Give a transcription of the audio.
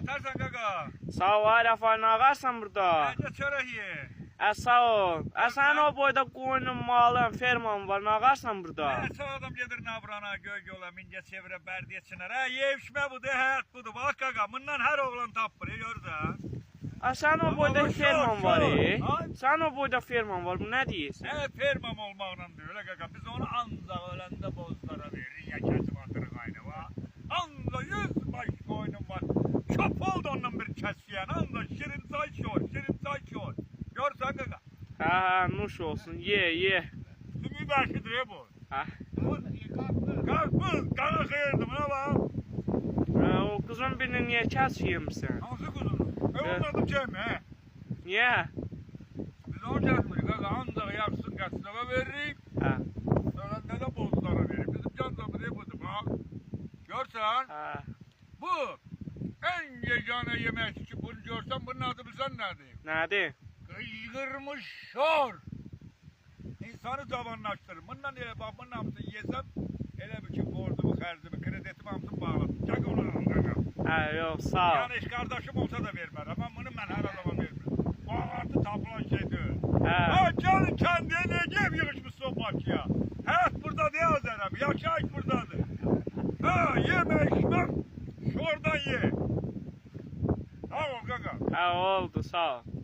Nətərsən qaqa? Sağ ol, Arifay, nə ağarsan burada? Necə çörək ye? Sağ ol. Sən o boyda qoyunun, malın, ferman var, nə ağarsan burada? Çox adam gedir Nabrana, göy yola, mingə çevirə, bərdiyə çinər. Yevşmə budur, həyat budur. Bax qaqa, bundan hər oğlan tapır, görürsən? Sən o boyda ferman var, Sən o boyda ferman var, bu nə deyirsən? Fermam olmaqla deyil, qaqa. Biz onu ancaq öləndə bozlara veririk, ya kəsib atırıq aynı, va. Ancaq 100 baş qoyunum var. Çöp oldu ondan bir kəsiyən, ancaq şirin çay şor, şirin çay şor. Görsən qaqa? Hə, nuş olsun, ye. Sümü bəşidir, bu. Qarpız, qana xeyirdim, nə var? O qızın birini niyə kəsiyirmişsən? Hansı quzunu? Onun adı Cem, Niyə? Biz onu kəsmirik, qaqa, ancaq yaxşısın qəsnəvə veririk. Öləndə də bozlara veririk. Bizim cancamı deyib budur, bax. Görsən? Bu, ən yeganə yemək ki, bunu görsən, bunun adı bilsən nədir? Nədir? Qışqırmış şor. İnsanı cavanlaşdırır. Bundan elə, bax, bunun hamısını yesəm, elə bir ki, borcumu, xərzimi, kreditimi hamısını bağladım. Gəq olurum, qaqa. Yox, sağ ol. Yəni, qardaşım olsa da vermərəm, amma bunu mən hər adama vermirəm. Bu ağartı tapılan şeydir. Gəlin kəndiyə nə gəlib yığışmışsın Bakıya? Həyat burada deyə Azərəm, yaşayış buradadır. Yemək, içmək, şordan ye. Sağ ol, qaqa. Oldu, sağ ol.